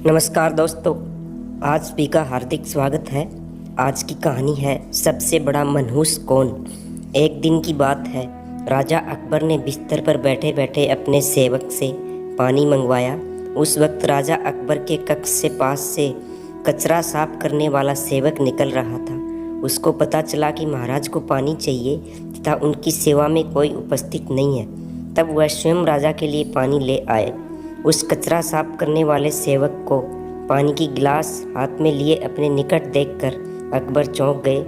नमस्कार दोस्तों, आप सभी का हार्दिक स्वागत है। आज की कहानी है सबसे बड़ा मनहूस कौन। एक दिन की बात है, राजा अकबर ने बिस्तर पर बैठे बैठे अपने सेवक से पानी मंगवाया। उस वक्त राजा अकबर के कक्ष से पास से कचरा साफ करने वाला सेवक निकल रहा था। उसको पता चला कि महाराज को पानी चाहिए तथा उनकी सेवा में कोई उपस्थित नहीं है। तब वह स्वयं राजा के लिए पानी ले आए। उस कचरा साफ करने वाले सेवक को पानी की गिलास हाथ में लिए अपने निकट देखकर अकबर चौंक गए,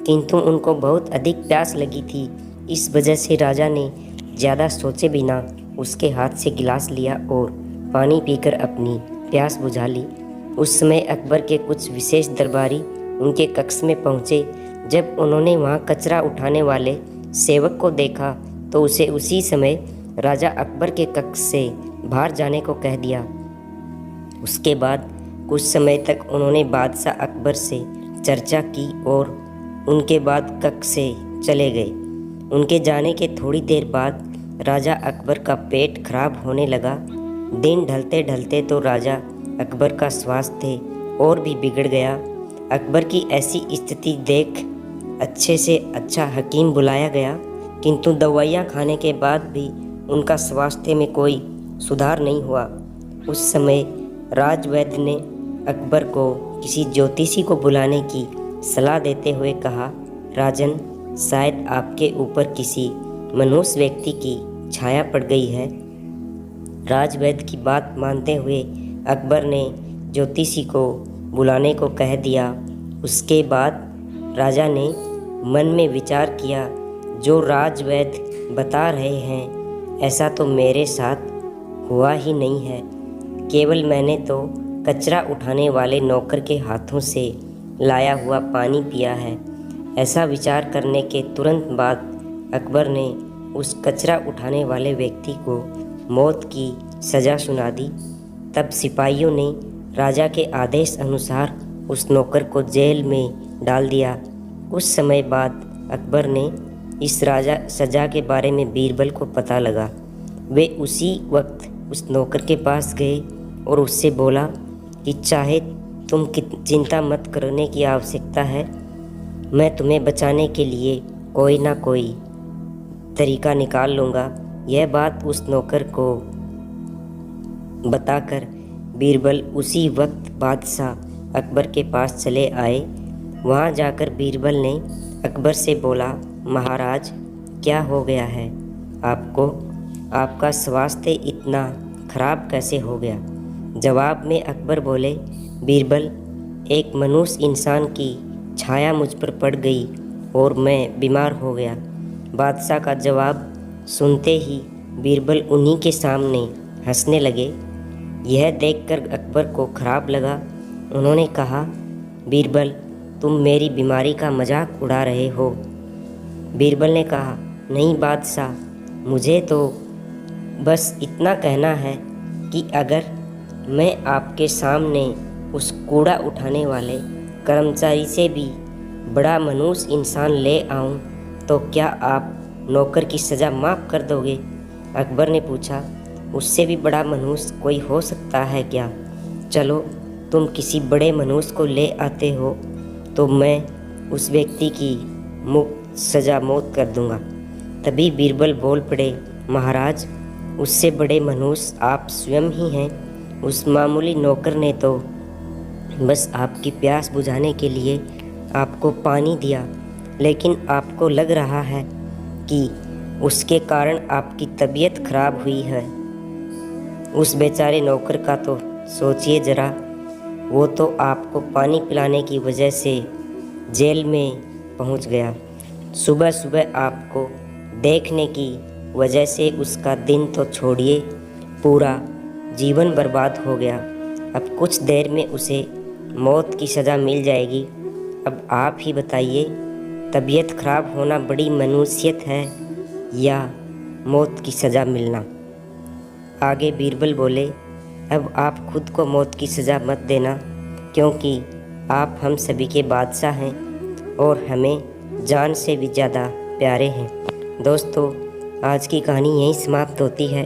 किंतु उनको बहुत अधिक प्यास लगी थी। इस वजह से राजा ने ज़्यादा सोचे बिना उसके हाथ से गिलास लिया और पानी पीकर अपनी प्यास बुझा ली। उस समय अकबर के कुछ विशेष दरबारी उनके कक्ष में पहुँचे। जब उन्होंने वहाँ कचरा उठाने वाले सेवक को देखा तो उसे उसी समय राजा अकबर के कक्ष से बाहर जाने को कह दिया। उसके बाद कुछ समय तक उन्होंने बादशाह अकबर से चर्चा की और उनके बाद कक्ष से चले गए। उनके जाने के थोड़ी देर बाद राजा अकबर का पेट खराब होने लगा। दिन ढलते ढलते तो राजा अकबर का स्वास्थ्य और भी बिगड़ गया। अकबर की ऐसी स्थिति देख अच्छे से अच्छा हकीम बुलाया गया, किंतु दवाइयाँ खाने के बाद भी उनका स्वास्थ्य में कोई सुधार नहीं हुआ। उस समय राजवैद्य ने अकबर को किसी ज्योतिषी को बुलाने की सलाह देते हुए कहा, राजन, शायद आपके ऊपर किसी मनहूस व्यक्ति की छाया पड़ गई है। राजवैद्य की बात मानते हुए अकबर ने ज्योतिषी को बुलाने को कह दिया। उसके बाद राजा ने मन में विचार किया, जो राजवैद्य बता रहे हैं ऐसा तो मेरे साथ हुआ ही नहीं है। केवल मैंने तो कचरा उठाने वाले नौकर के हाथों से लाया हुआ पानी पिया है। ऐसा विचार करने के तुरंत बाद अकबर ने उस कचरा उठाने वाले व्यक्ति को मौत की सज़ा सुना दी। तब सिपाहियों ने राजा के आदेश अनुसार उस नौकर को जेल में डाल दिया। कुछ समय बाद अकबर ने इस सज़ा के बारे में बीरबल को पता लगा। वे उसी वक्त उस नौकर के पास गए और उससे बोला कि चाहे तुम चिंता मत करने की आवश्यकता है, मैं तुम्हें बचाने के लिए कोई ना कोई तरीका निकाल लूँगा। यह बात उस नौकर को बताकर बीरबल उसी वक्त बादशाह अकबर के पास चले आए। वहाँ जाकर बीरबल ने अकबर से बोला, महाराज, क्या हो गया है आपको? आपका स्वास्थ्य इतना खराब कैसे हो गया? जवाब में अकबर बोले, बीरबल, एक मनहूस इंसान की छाया मुझ पर पड़ गई और मैं बीमार हो गया। बादशाह का जवाब सुनते ही बीरबल उन्हीं के सामने हंसने लगे। यह देखकर अकबर को खराब लगा। उन्होंने कहा, बीरबल, तुम मेरी बीमारी का मजाक उड़ा रहे हो। बीरबल ने कहा, नहीं बादशाह, मुझे तो बस इतना कहना है कि अगर मैं आपके सामने उस कूड़ा उठाने वाले कर्मचारी से भी बड़ा मनहूस इंसान ले आऊं तो क्या आप नौकर की सज़ा माफ़ कर दोगे? अकबर ने पूछा, उससे भी बड़ा मनहूस कोई हो सकता है क्या? चलो, तुम किसी बड़े मनहूस को ले आते हो तो मैं उस व्यक्ति की मुफ्त सज़ा मौत कर दूंगा। तभी बीरबल बोल पड़े, महाराज, उससे बड़े मनहूस आप स्वयं ही हैं। उस मामूली नौकर ने तो बस आपकी प्यास बुझाने के लिए आपको पानी दिया, लेकिन आपको लग रहा है कि उसके कारण आपकी तबीयत खराब हुई है। उस बेचारे नौकर का तो सोचिए ज़रा, वो तो आपको पानी पिलाने की वजह से जेल में पहुंच गया। सुबह सुबह आपको देखने की वजह से उसका दिन तो छोड़िए, पूरा जीवन बर्बाद हो गया। अब कुछ देर में उसे मौत की सज़ा मिल जाएगी। अब आप ही बताइए, तबीयत खराब होना बड़ी मनुष्यत है या मौत की सज़ा मिलना? आगे बीरबल बोले, अब आप खुद को मौत की सज़ा मत देना, क्योंकि आप हम सभी के बादशाह हैं और हमें जान से भी ज़्यादा प्यारे हैं। दोस्तों, आज की कहानी यहीं समाप्त होती है।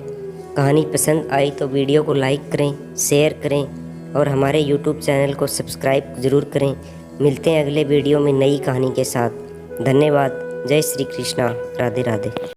कहानी पसंद आई तो वीडियो को लाइक करें, शेयर करें और हमारे YouTube चैनल को सब्सक्राइब ज़रूर करें। मिलते हैं अगले वीडियो में नई कहानी के साथ। धन्यवाद। जय श्री कृष्णा। राधे राधे।